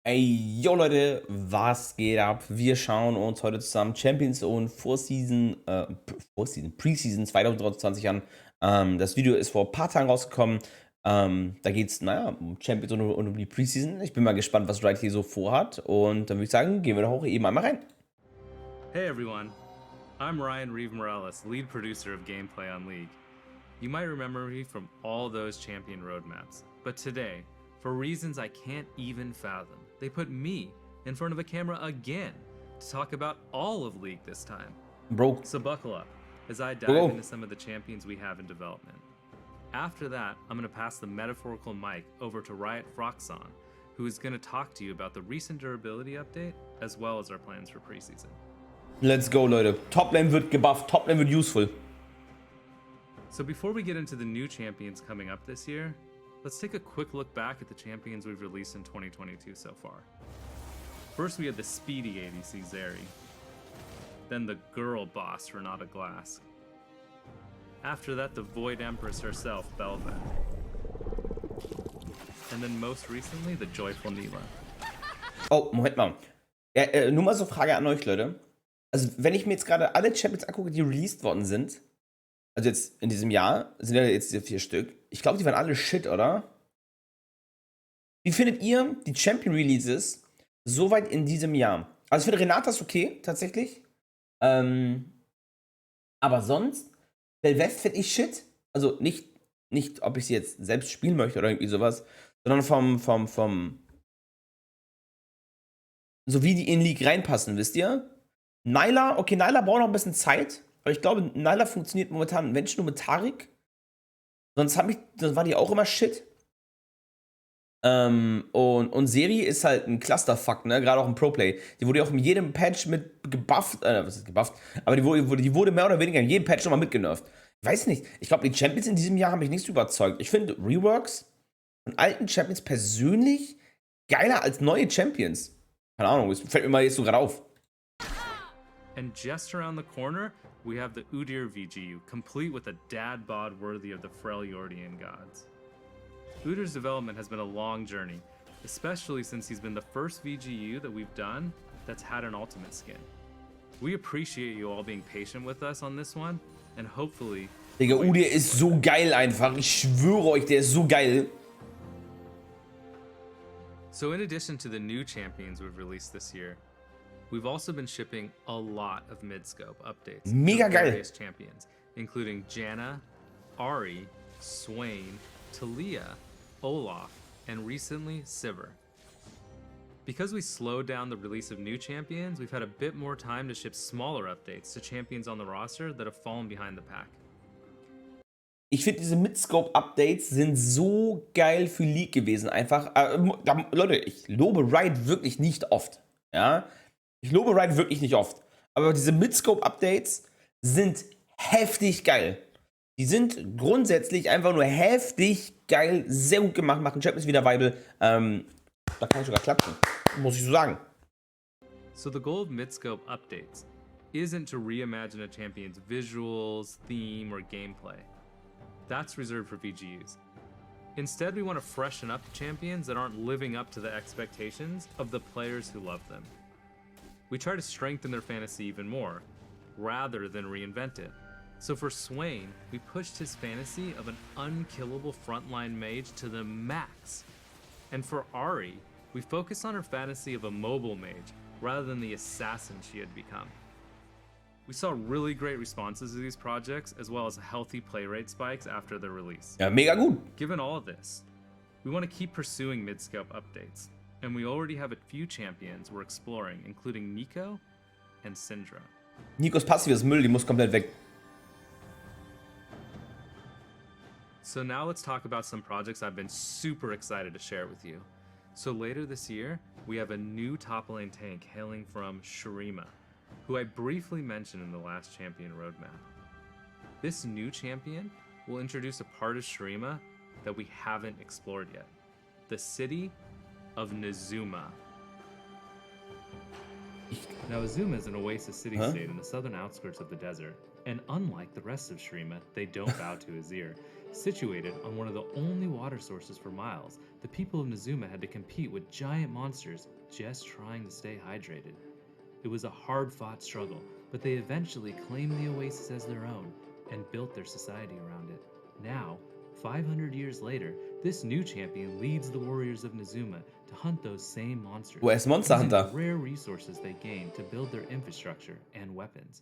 Ey, yo Leute, was geht ab? Wir schauen uns heute zusammen Champions und Preseason 2023 an. Das Video ist vor ein paar Tagen rausgekommen. Da geht es, um Champions und um die Preseason. Ich bin mal gespannt, was Riot hier so vorhat. Und dann würde ich sagen, gehen wir doch auch eben einmal rein. Hey everyone, I'm Ryan Reeve Morales, lead producer of Gameplay on League. You might remember me from all those champion roadmaps, but today, for reasons I can't even fathom, they put me in front of a camera again to talk about all of League this time. Bro. So buckle up as I dive into some of the champions we have in development. After that, I'm going to pass the metaphorical mic over to Riot Froxon, who is going to talk to you about the recent durability update as well as our plans for preseason. Let's go, Leute. Toplane wird gebufft, Toplane wird useful. So before we get into the new champions coming up this year, let's take a quick look back at the champions we've released in 2022 so far. First we had the speedy ADC Zeri, then the girl boss Renata Glass. After that, the Void Empress herself, Belva. And then most recently, the Joyful Nila. Oh, Moment mal. Ja, nur mal so Frage an euch, Leute. Also, wenn ich mir jetzt gerade alle Champions angucke, die released worden sind, also jetzt in diesem Jahr, sind ja jetzt diese 4 Stück. Ich glaube, die waren alle shit, oder? Wie findet ihr die Champion-Releases soweit in diesem Jahr? Also, ich finde Renatas okay, tatsächlich. Aber sonst, Belveth finde ich shit. Also, nicht, ob ich sie jetzt selbst spielen möchte oder irgendwie sowas, sondern so wie die in League reinpassen, wisst ihr? Nyla, okay, Nyla braucht noch ein bisschen Zeit, aber ich glaube, Nyla funktioniert momentan, wenn schon nur mit Taric. Sonst war die auch immer shit. Und Seri ist halt ein Clusterfuck, ne? Gerade auch im Pro-Play. Die wurde ja auch in jedem Patch mit gebufft, was ist gebufft? Aber die wurde mehr oder weniger in jedem Patch nochmal mitgenervt. Weiß nicht. Ich glaube, die Champions in diesem Jahr haben mich nicht so überzeugt. Ich finde Reworks von alten Champions persönlich geiler als neue Champions. Keine Ahnung, das fällt mir mal jetzt so gerade auf. And just around the corner, we have the Udyr VGU, complete with a dad bod worthy of the Freljordian gods. Udyr's development has been a long journey, especially since he's been the first VGU that we've done that's had an ultimate skin. We appreciate you all being patient with us on this one, and hopefully... Digga, Udyr ist so geil einfach. Ich schwöre euch, der ist so geil. So in addition to the new champions we've released this year, we've also been shipping a lot of Midscope updates. Mega geil. Various champions, including Janna, Ahri, Swain, Talia, Olaf, and recently Sivir. Because we slowed down the release of new champions, we've had a bit more time to ship smaller updates to champions on the roster that have fallen behind the pack. Ich finde, diese Midscope-Updates sind so geil für League gewesen. Einfach, Leute, ich lobe Riot wirklich nicht oft. Ja, ich lobe Riot wirklich nicht oft. Aber diese Midscope-Updates sind heftig geil. Die sind grundsätzlich einfach nur heftig geil, sehr gut gemacht, machen Champions wieder viable. Da kann ich sogar klatschen, muss ich so sagen. So the goal of Midscope Updates isn't to reimagine a champion's visuals, theme, or gameplay. That's reserved for VGUs. Instead, we want to freshen up the champions that aren't living up to the expectations of the players who love them. We try to strengthen their fantasy even more, rather than reinvent it. So for Swain, we pushed his fantasy of an unkillable frontline mage to the max. And for Ahri, we focused on her fantasy of a mobile mage, rather than the assassin she had become. We saw really great responses to these projects, as well as healthy play rate spikes after their release. Ja, mega gut. Given all of this, we want to keep pursuing Midscope updates, and we already have a few champions we're exploring, including Nico and Syndra. Nikos Passiv ist Müll, die muss komplett weg. So now let's talk about some projects I've been super excited to share with you. So later this year, we have a new top lane tank hailing from Shurima, who I briefly mentioned in the last champion roadmap. This new champion will introduce a part of Shurima that we haven't explored yet, the city of Nezuma. Now Azuma is an oasis city-state in the southern outskirts of the desert, And unlike the rest of Shurima, they don't bow to his ear. Situated on one of the only water sources for miles, the people of Nezuma had to compete with giant monsters just trying to stay hydrated. It was a hard-fought struggle, but they eventually claimed the oasis as their own and built their society around it. Now, 500 years later, this new champion leads the warriors of Nezuma to hunt those same monsters, Monster using Hunter. the rare resources they gained to build their infrastructure and weapons.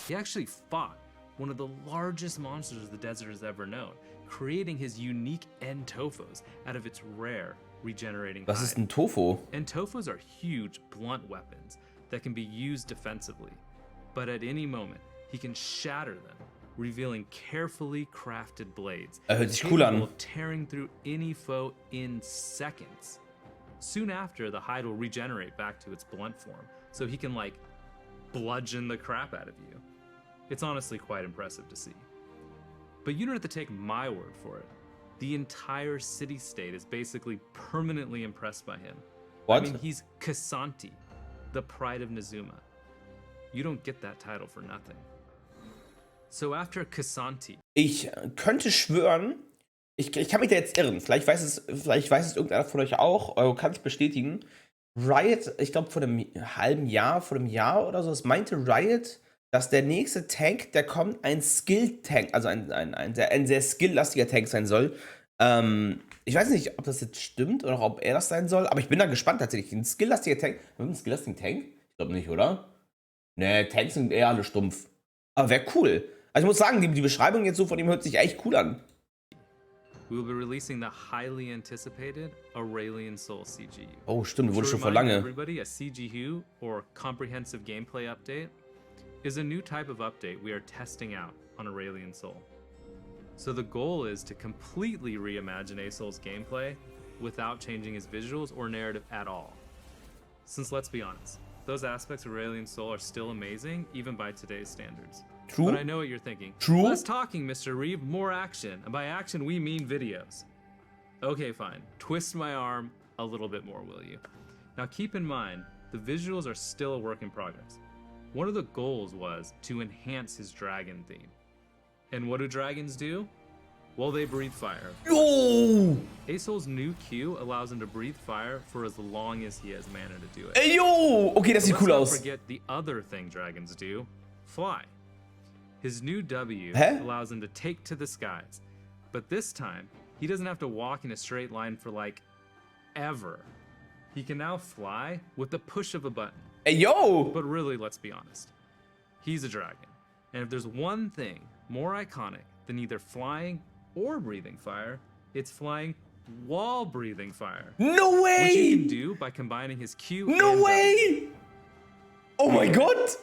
He actually fought one of the largest monsters the desert has ever known, creating his unique Entofos out of its rare regenerating Was ist hide. ein Tofu? Entofos are huge, blunt weapons that can be used defensively, but at any moment, he can shatter them, revealing carefully crafted blades Hört sich cool capable an. of tearing through any foe in seconds. Soon after, the hide will regenerate back to its blunt form, so he can, like, bludgeon the crap out of you. It's honestly quite impressive to see. But you don't have to take my word for it. The entire city-state is basically permanently impressed by him. What? I mean, he's Kasanti, the pride of Nezuma. You don't get that title for nothing. So after Kasanti, Ich könnte schwören, ich kann mich da jetzt irren. Vielleicht weiß es irgendeiner von euch auch, oder kann es bestätigen. Riot, ich glaube vor einem halben Jahr, vor einem Jahr oder so, es meinte Riot, dass der nächste Tank, der kommt, ein Skill-Tank, also ein sehr skill-lastiger Tank sein soll. Ich weiß nicht, ob das jetzt stimmt oder ob er das sein soll, aber ich bin da gespannt tatsächlich. Ein skill-lastiger Tank, ein skill-lastigen Tank? Ich glaube nicht, oder? Ne, Tanks sind eher alle stumpf. Aber wäre cool. Also ich muss sagen, die Beschreibung jetzt so von ihm hört sich echt cool an. we will be releasing the highly anticipated Aurelian Soul CGU. Oh, stimmt, wurde To schon vor remind lange. everybody, a CGU, or Comprehensive Gameplay Update, is a new type of update we are testing out on Aurelian Soul. So the goal is to completely reimagine A-Soul's gameplay without changing his visuals or narrative at all. Since let's be honest, those aspects of Aurelian Soul are still amazing, even by today's standards. True. But I know what you're thinking. True. Less talking, Mr. Reeve, more action. And by action, we mean videos. Okay, fine. Twist my arm a little bit more, will you? Now keep in mind, the visuals are still a work in progress. One of the goals was to enhance his dragon theme. And what do dragons do? Well, they breathe fire. Yo! A-Soul's new Q allows him to breathe fire for as long as he has mana to do it. Ey, yo! Okay, das sieht Let's cool not aus. forget the other thing dragons do, fly. His new W Hä? allows him to take to the skies. But this time, he doesn't have to walk in a straight line for like ever. He can now fly with the push of a button. Ey, yo! But really, let's be honest. He's a dragon. And if there's one thing more iconic than either flying or breathing fire, it's flying while breathing fire. No Which he can way! do by combining his Q No and W. way! Oh mein Gott!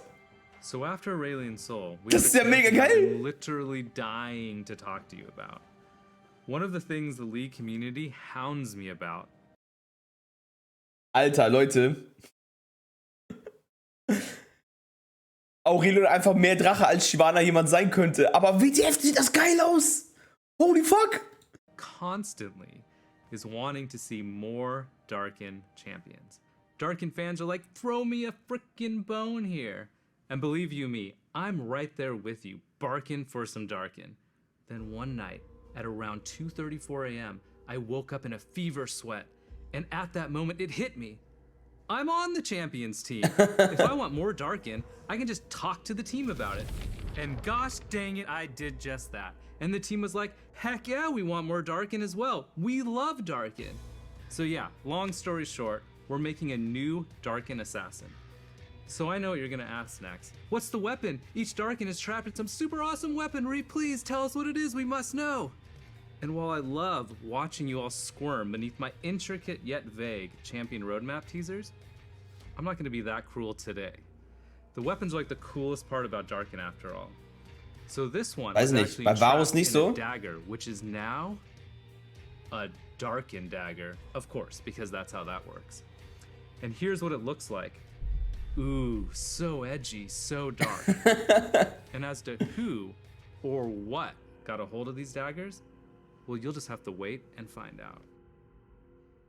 So after Aurelian Soul, we Das have ist a ja mega champion geil. I'm literally dying to talk to you about. One of the things the League community hounds me about. Alter, Leute. Aurelio einfach mehr Drache als Shyvana jemand sein könnte. Aber WTF sieht das geil aus! Holy fuck! Constantly is wanting to see more Darkin champions. Darkin fans are like, throw me a frickin' bone here. And believe you me, I'm right there with you, barking for some Darkin. Then one night, at around 2:34 a.m., I woke up in a fever sweat. And at that moment, it hit me. I'm on the champions team. If I want more Darkin, I can just talk to the team about it. And gosh dang it, I did just that. And the team was like, heck yeah, we want more Darkin as well. We love Darkin. So yeah, long story short, we're making a new Darkin assassin. So I know what you're gonna ask next. What's the weapon? Each Darkin is trapped in some super awesome weaponry. Please tell us what it is, we must know. And while I love watching you all squirm beneath my intricate yet vague champion roadmap teasers, I'm not gonna be that cruel today. The weapons are like the coolest part about Darkin after all. So this one Weiß is nicht, actually bei Varus trapped nicht in so. a dagger, which is now a Darkin dagger, of course, because that's how that works. And here's what it looks like. Ooh, so edgy, so dark. And as to who or what got a hold of these daggers, well, you'll just have to wait and find out.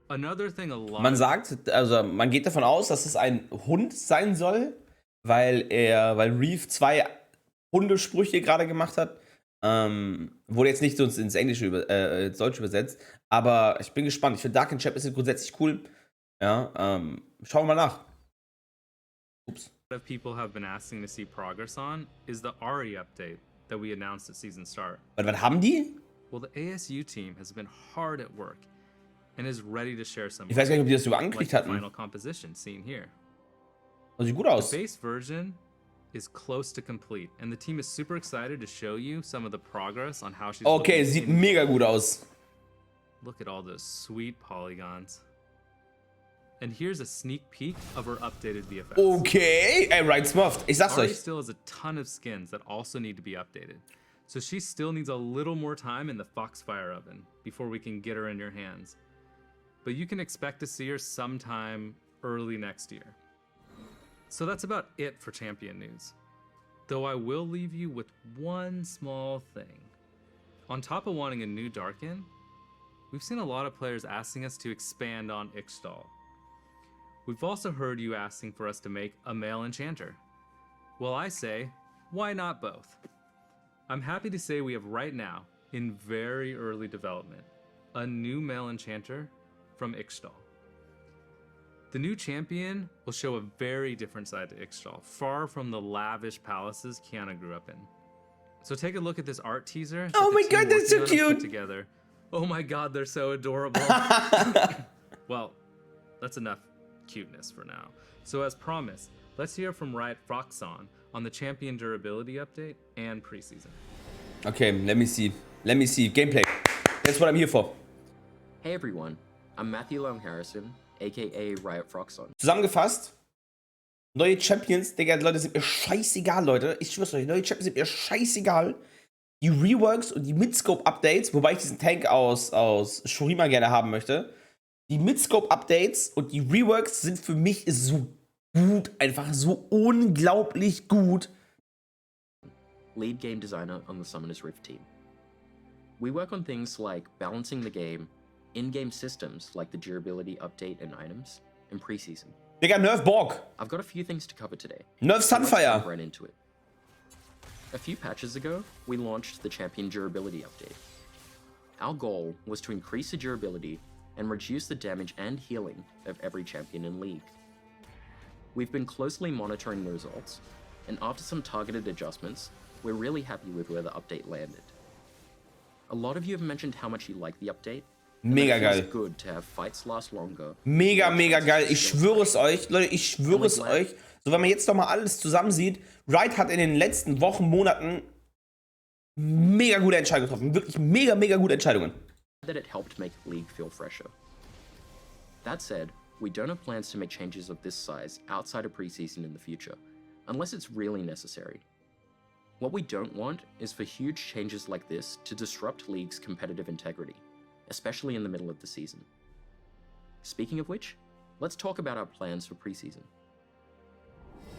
Another thing a lot Man sagt, also man geht davon aus, dass es ein Hund sein soll, weil Reeve 2 Hundesprüche gerade gemacht hat. Wurde jetzt nicht so ins Englische, ins Deutsche übersetzt. Aber ich bin gespannt. Ich finde Dark Chapter ist grundsätzlich cool. Ja, schauen wir mal nach. Ups. Of people have been asking to see progress on is the RE update that we announced at season start. Was haben die? Well, the ASU team has been hard at work and is ready to share some. Ich weiß gar nicht, ob die das sogar like angekriegt the hatten. final composition seen here. Das sieht gut aus. The base version is close to complete, and the team is super excited to show you some of the progress on how she's. Okay, sieht mega gut aus. Look at all those sweet polygons. And here's a sneak peek of her updated VFX. Okay, ey, right smurfed. Ich sag's Ari euch. still has a ton of skins that also need to be updated. So she still needs a little more time in the Foxfire oven before we can get her in your hands. But you can expect to see her sometime early next year. So that's about it for champion news. Though I will leave you with one small thing. On top of wanting a new Darkin, we've seen a lot of players asking us to expand on Ixtal. We've also heard you asking for us to make a male enchanter. Well, I say, why not both? I'm happy to say we have right now, in very early development, a new male enchanter from Ixtal. The new champion will show a very different side to Ixtal, far from the lavish palaces Kiana grew up in. So take a look at this art teaser. Oh my god, that's so cute! Together. Oh my god, they're so adorable. Well, that's enough cuteness for now. So as promised, let's hear from Riot Froxon on the champion durability update and preseason. Okay, let me see. Let me see. Gameplay. That's what I'm here for. Hey everyone, I'm Matthew Long Harrison, aka Riot Froxon. Zusammengefasst, neue Champions, Digga, Leute, sind mir scheißegal, Leute. Ich schwör's euch, neue Champions sind mir scheißegal. Die Reworks und die Midscope Updates, wobei ich diesen Tank aus Shurima gerne haben möchte. Die Midscope Updates und die Reworks sind für mich so gut, einfach so unglaublich gut. Lead game designer on the Summoner's Rift team. We work on things like balancing the game, in-game systems like the durability update and items, and preseason. Digga, Nerf Borg. I've got a few things to cover today. Nerf So let's Sunfire. jump right into it. A few patches ago, we launched the champion durability update. Our goal was to increase the durability and reduce the damage and healing of every champion in League. We've been closely monitoring the results, and after some targeted adjustments, we're really happy with where the update landed. A lot of you have mentioned how much you like the update. Mega geil. It's good to have fights last longer. Mega, mega geil. Ich schwöre es euch, Leute, ich schwöre es euch. So, wenn man jetzt nochmal alles zusammen sieht, Riot hat in den letzten Wochen, Monaten mega gute Entscheidungen getroffen. Wirklich mega, mega gute Entscheidungen. That it helped make League feel fresher. That said, we don't have plans to make changes of this size outside of preseason in the future, unless it's really necessary. What we don't want is for huge changes like this to disrupt League's competitive integrity, especially in the middle of the season. Speaking of which, let's talk about our plans for preseason.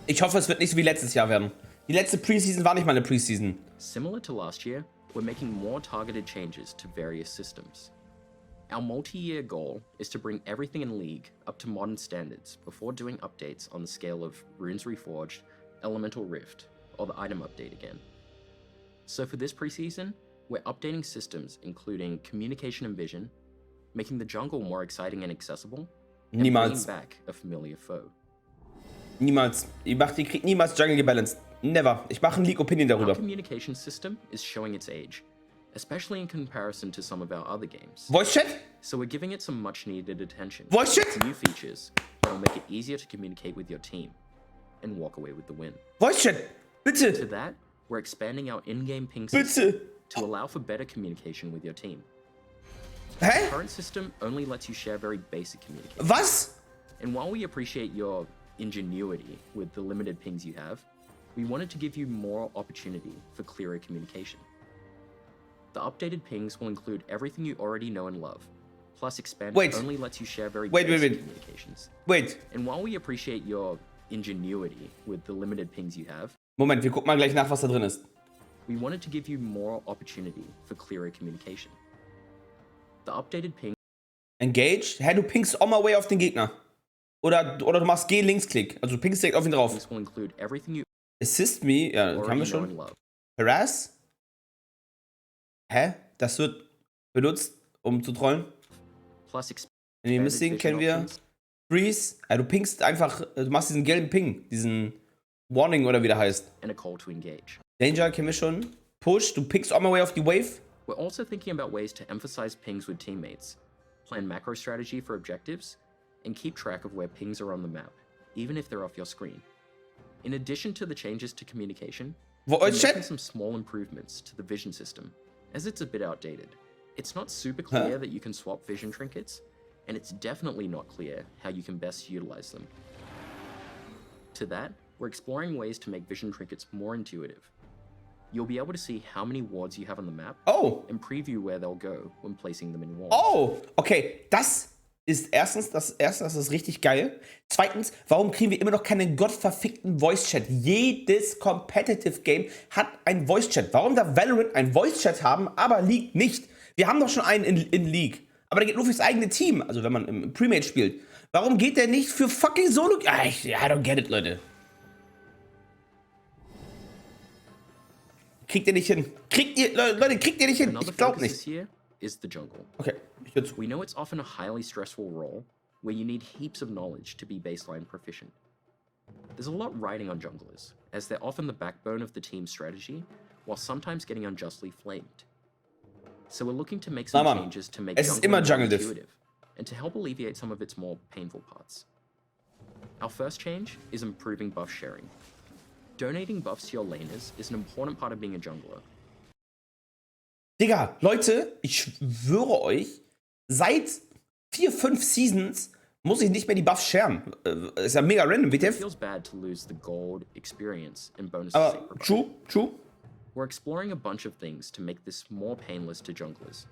Ich hoffe, es wird nicht so wie letztes Jahr werden. Die letzte Preseason war nicht mal eine Preseason. Similar to last year, we're making more targeted changes to various systems. Our multi-year goal is to bring everything in League up to modern standards before doing updates on the scale of Runes Reforged, Elemental Rift, or the item update again. So for this preseason, we're updating systems including communication and vision, making the jungle more exciting and accessible, and bringing back a familiar foe. Niemals. Ihr kriegt niemals Jungle gebalanced. Never. Ich mache ein League Opinion darüber. Our communication system is showing its age, especially in comparison to some of our other games. Voice Chat? So we're giving it some much needed attention. Voice Chat? New features that will make it easier to communicate with your team and walk away with the win. Voice Chat, To bitte. that, we're expanding our in-game ping system Bitte. to allow for better communication with your team. Hä? The current system only lets you share very basic communication. Was? And while we appreciate your ingenuity with the limited pings you have, we wanted to give you more opportunity for clearer communication. The updated pings will include everything you already know and love, plus expanded only lets you share very basic communications. Wait. And while we appreciate your ingenuity with the limited pings you have, Moment, wir gucken mal gleich nach, was da drin ist. we wanted to give you more opportunity for clearer communication. The updated ping Engage? Hä, du pingst on my way auf den Gegner. Oder du machst G-Linksklick. Also du pingst direkt auf ihn drauf. will include everything you Assist me, ja, haben wir already know schon. and love. Harass? Hä? Das wird benutzt, um zu trollen? Plus In den Missing kennen wir Freeze. Du pingst einfach, du machst diesen gelben Ping, diesen Warning oder wie der heißt. and a call to engage. Danger kennen wir schon. Push, du pingst on my way auf die Wave. We're also thinking about ways to emphasize pings with teammates, plan macro strategy for objectives, and keep track of where pings are on the map, even if they're off your screen. In addition to the changes to communication, we're making some small improvements to the vision system, as it's a bit outdated. It's not super clear that you can swap vision trinkets, and it's definitely not clear how you can best utilize them. To that, we're exploring ways to make vision trinkets more intuitive. You'll be able to see how many wards you have on the map and preview where they'll go when placing them in wards. Oh, okay, das ist erstens, das ist richtig geil. Zweitens, warum kriegen wir immer noch keinen gottverfickten Voice-Chat? Jedes Competitive-Game hat einen Voice-Chat. Warum darf Valorant einen Voice-Chat haben, aber League nicht? Wir haben doch schon einen in League, aber der geht nur fürs eigene Team, also wenn man im Premade spielt. Warum geht der nicht für fucking Solo? I don't get it, Leute. Kriegt ihr nicht hin? Leute, kriegt ihr nicht hin? Ich glaub nicht. Is the jungle. Okay, ich höre zu. We know it's often a highly stressful role where you need heaps of knowledge to be baseline proficient. There's a lot riding on junglers, as they're often the backbone of the team's strategy, while sometimes getting unjustly flamed. So we're looking to make some changes to make es ist immer jungling more Jungle-Diff. intuitive, and to help alleviate some of its more painful parts. Our first change is improving buff sharing. Donating buffs to your laners is an important part of being a jungler. Digga, Leute, ich schwöre euch, seit 4, 5 Seasons muss ich nicht mehr die Buffs sharen. Ist ja mega random, It WTF. feels bad to lose the gold experience and bonuses Aber they provide. true. We're exploring a bunch of things to make this more painless to junglers,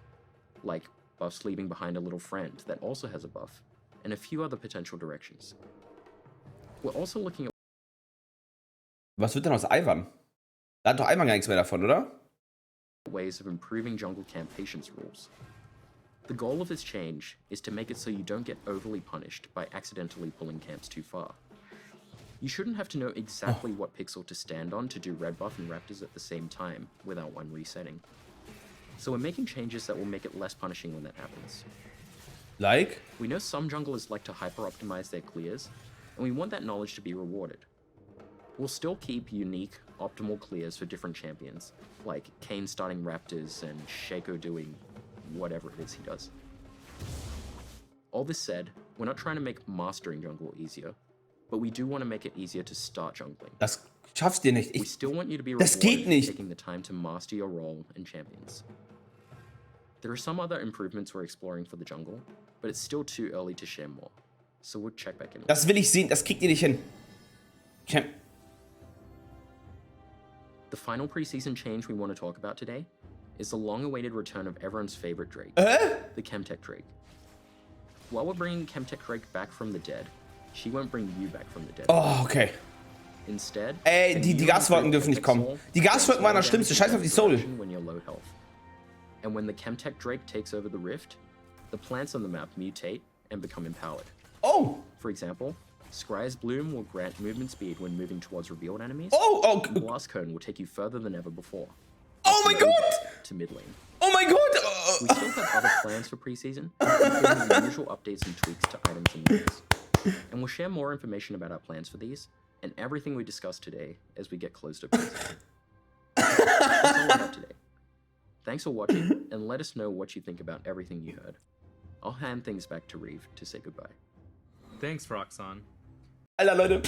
like buffs leaving behind a little friend that also has a buff, and a few other potential directions. We're also looking at Was wird denn aus Ivan? Da hat doch Ivan gar nichts mehr davon, oder? ways of improving jungle camp patience rules. The goal of this change is to make it so you don't get overly punished by accidentally pulling camps too far. You shouldn't have to know exactly what pixel to stand on to do red buff and raptors at the same time without one resetting. So we're making changes that will make it less punishing when that happens. Like? We know some junglers like to hyper-optimize their clears, and we want that knowledge to be rewarded. We'll still keep unique, optimal clears for different champions, like Kayn starting raptors and Shaco doing whatever it is he does. All this said, we're not trying to make mastering jungle easier, but we do want to make it easier to start jungling. Das schaffst du nicht. We still want you to be Das rewarded geht for nicht. taking the time to master your role and champions. There are some other improvements we're exploring for the jungle, but it's still too early to share more, so we'll check back in. Das will ich sehen, das kriegt ihr nicht hin. The final preseason change we want to talk about today is the long-awaited return of everyone's favorite Drake, the Chemtech Drake. While we're bringing Chemtech Drake back from the dead, she won't bring you back from the dead. Oh, okay. Instead, Die Gaswolken dürfen nicht kommen. Die Gaswolken waren das Schlimmste. Scheiß auf die Soul. When you're low health. And when the Chemtech Drake takes over the rift, the plants on the map mutate and become empowered. Oh! For example, Scry's Bloom will grant movement speed when moving towards revealed enemies. Oh! And Blast Cone will take you further than ever before. Oh my god! To mid lane. Oh my god! We still have other plans for preseason, including the usual updates and tweaks to items and moves. And we'll share more information about our plans for these and everything we discussed today as we get close to preseason. That's all I have today. Thanks for watching, and let us know what you think about everything you heard. I'll hand things back to Reeve to say goodbye. Thanks, Roxanne. Alter, Leute.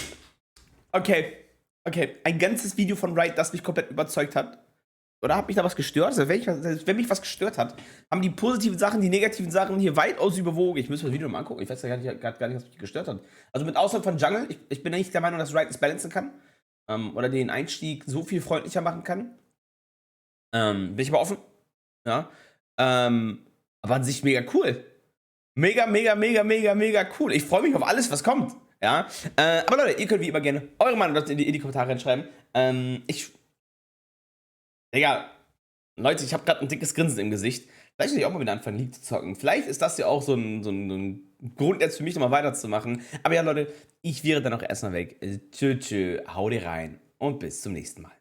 Okay. Ein ganzes Video von Riot, das mich komplett überzeugt hat. Oder hat mich da was gestört? Also, wenn mich was gestört hat, haben die positiven Sachen, die negativen Sachen hier weitaus überwogen. Ich muss mir das Video mal angucken. Ich weiß ja gar nicht, was mich gestört hat. Also mit Ausnahme von Jungle, ich bin nicht der Meinung, dass Riot es balancen kann. Oder den Einstieg so viel freundlicher machen kann. Bin ich aber offen. Ja. Aber an sich mega cool. Mega cool. Ich freue mich auf alles, was kommt. Ja. Aber Leute, ihr könnt wie immer gerne eure Meinung in die Kommentare reinschreiben. Digga, Leute, ich habe gerade ein dickes Grinsen im Gesicht. Vielleicht will ich auch mal wieder anfangen, League zu zocken. Vielleicht ist das ja auch so ein Grund jetzt für mich, nochmal weiterzumachen. Aber ja, Leute, ich wäre dann auch erstmal weg. Tschö, haut rein und bis zum nächsten Mal.